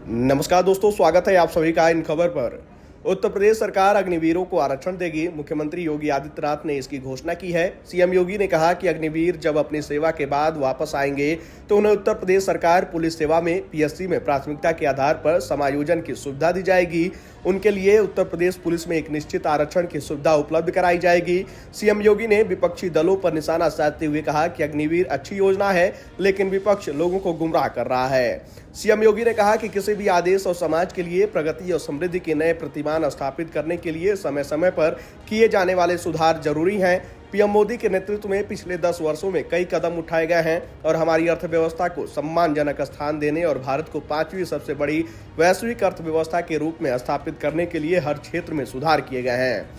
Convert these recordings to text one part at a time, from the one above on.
नमस्कार दोस्तों, स्वागत है आप सभी का इन खबर पर। उत्तर प्रदेश सरकार अग्निवीरों को आरक्षण देगी। मुख्यमंत्री योगी आदित्यनाथ ने इसकी घोषणा की है। सीएम योगी ने कहा कि अग्निवीर जब अपनी सेवा के बाद वापस आएंगे तो उन्हें उत्तर प्रदेश सरकार पुलिस सेवा में पीएससी में प्राथमिकता के आधार पर समायोजन की सुविधा दी जाएगी। उनके लिए उत्तर प्रदेश पुलिस में एक निश्चित आरक्षण की सुविधा उपलब्ध कराई जाएगी। सीएम योगी ने विपक्षी दलों पर निशाना साधते हुए कहा कि अग्निवीर अच्छी योजना है, लेकिन विपक्ष लोगों को गुमराह कर रहा है। सीएम योगी ने कहा कि किसी भी आदेश और समाज के लिए प्रगति और समृद्धि के नए प्रतिमान स्थापित करने के लिए समय समय पर किए जाने वाले सुधार जरूरी हैं। पीएम मोदी के नेतृत्व में पिछले 10 वर्षों में कई कदम उठाए गए हैं और हमारी अर्थव्यवस्था को सम्मानजनक स्थान देने और भारत को 5वीं सबसे बड़ी वैश्विक अर्थव्यवस्था के रूप में स्थापित करने के लिए हर क्षेत्र में सुधार किए गए हैं।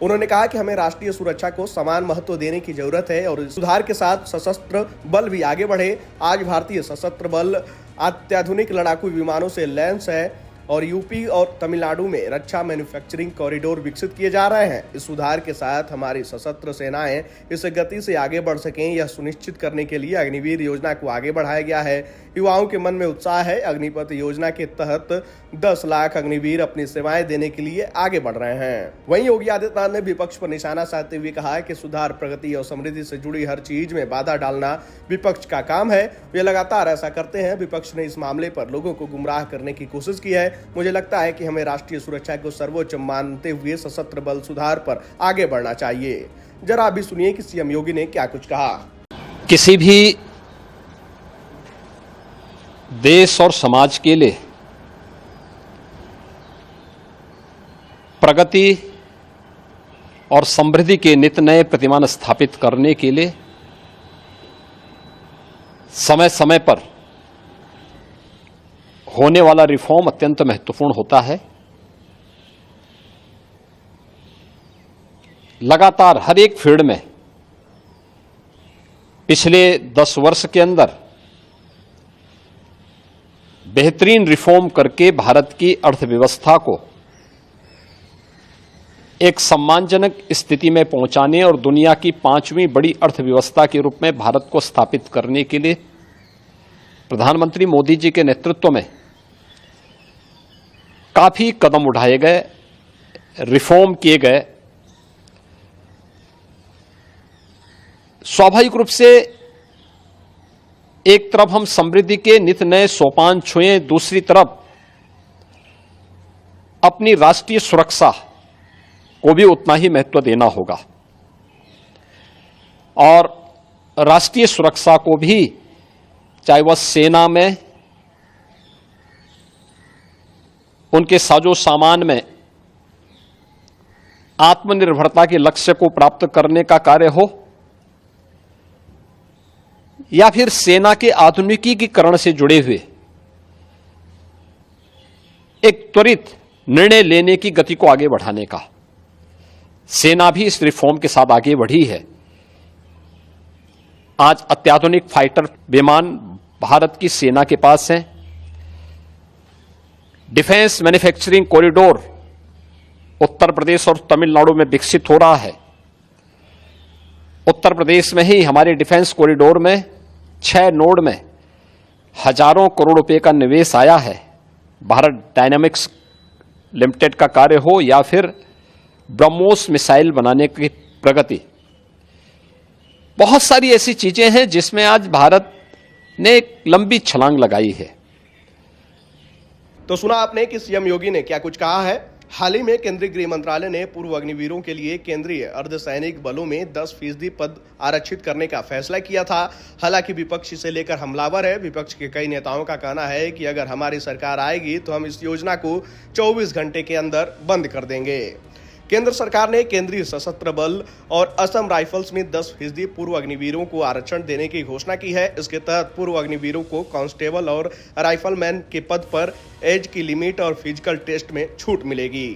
उन्होंने कहा कि हमें राष्ट्रीय सुरक्षा को समान महत्व देने की जरूरत है और सुधार के साथ सशस्त्र बल भी आगे बढ़े। आज भारतीय सशस्त्र बल अत्याधुनिक लड़ाकू विमानों से लैस है और यूपी और तमिलनाडु में रक्षा मैन्युफैक्चरिंग कॉरिडोर विकसित किए जा रहे हैं। इस सुधार के साथ हमारी सशस्त्र सेनाएं इस गति से आगे बढ़ सकें, यह सुनिश्चित करने के लिए अग्निवीर योजना को आगे बढ़ाया गया है। युवाओं के मन में उत्साह है। अग्निपथ योजना के तहत 10 लाख अग्निवीर अपनी सेवाएं देने के लिए आगे बढ़ रहे हैं। वहीं योगी आदित्यनाथ ने विपक्ष पर निशाना साधते हुए कहा कि सुधार, प्रगति और समृद्धि से जुड़ी हर चीज में बाधा डालना विपक्ष का काम है। वे लगातार ऐसा करते हैं। विपक्ष ने इस मामले पर लोगों को गुमराह करने की कोशिश की है। मुझे लगता है कि हमें राष्ट्रीय सुरक्षा को सर्वोच्च मानते हुए सशस्त्र बल सुधार पर आगे बढ़ना चाहिए। जरा अभी सुनिए कि सीएम योगी ने क्या कुछ कहा। किसी भी देश और समाज के लिए प्रगति और समृद्धि के नित नए प्रतिमान स्थापित करने के लिए समय समय पर होने वाला रिफॉर्म अत्यंत महत्वपूर्ण होता है। लगातार हर एक फील्ड में पिछले 10 वर्ष के अंदर बेहतरीन रिफॉर्म करके भारत की अर्थव्यवस्था को एक सम्मानजनक स्थिति में पहुंचाने और दुनिया की 5वीं बड़ी अर्थव्यवस्था के रूप में भारत को स्थापित करने के लिए प्रधानमंत्री मोदी जी के नेतृत्व में काफी कदम उठाए गए, रिफॉर्म किए गए। स्वाभाविक रूप से एक तरफ हम समृद्धि के नित नए सोपान छुए, दूसरी तरफ अपनी राष्ट्रीय सुरक्षा को भी उतना ही महत्व देना होगा और राष्ट्रीय सुरक्षा को भी, चाहे वह सेना में, उनके साजो सामान में आत्मनिर्भरता के लक्ष्य को प्राप्त करने का कार्य हो या फिर सेना के आधुनिकीकरण से जुड़े हुए एक त्वरित निर्णय लेने की गति को आगे बढ़ाने का। सेना भी इस रिफॉर्म के साथ आगे बढ़ी है। आज अत्याधुनिक फाइटर विमान भारत की सेना के पास हैं। Defence manufacturing corridor Uttar Pradesh और तमिलनाडु में विकसित हो रहा है। उत्तर प्रदेश में ही हमारे डिफेंस कॉरिडोर में 6 नोड में हजारों करोड़ रुपए का निवेश आया है। भारत डायनामिक्स लिमिटेड का कार्य हो या फिर ब्रह्मोस मिसाइल बनाने की प्रगति, बहुत सारी ऐसी चीजें हैं जिसमें आज भारत ने एक लंबी छलांग लगाई है। तो सुना आपने कि सीएम योगी ने क्या कुछ कहा है। हाल ही में केंद्रीय गृह मंत्रालय ने पूर्व अग्निवीरों के लिए केंद्रीय अर्धसैनिक बलों में 10% पद आरक्षित करने का फैसला किया था। हालांकि विपक्ष इसे लेकर हमलावर है। विपक्ष के कई नेताओं का कहना है कि अगर हमारी सरकार आएगी तो हम इस योजना को 24 घंटे के अंदर बंद कर देंगे। केंद्र सरकार ने केंद्रीय सशस्त्र बल और असम राइफल्स में 10% पूर्व अग्निवीरों को आरक्षण देने की घोषणा की है। इसके तहत पूर्व अग्निवीरों को कांस्टेबल और राइफलमैन के पद पर एज की लिमिट और फिजिकल टेस्ट में छूट मिलेगी।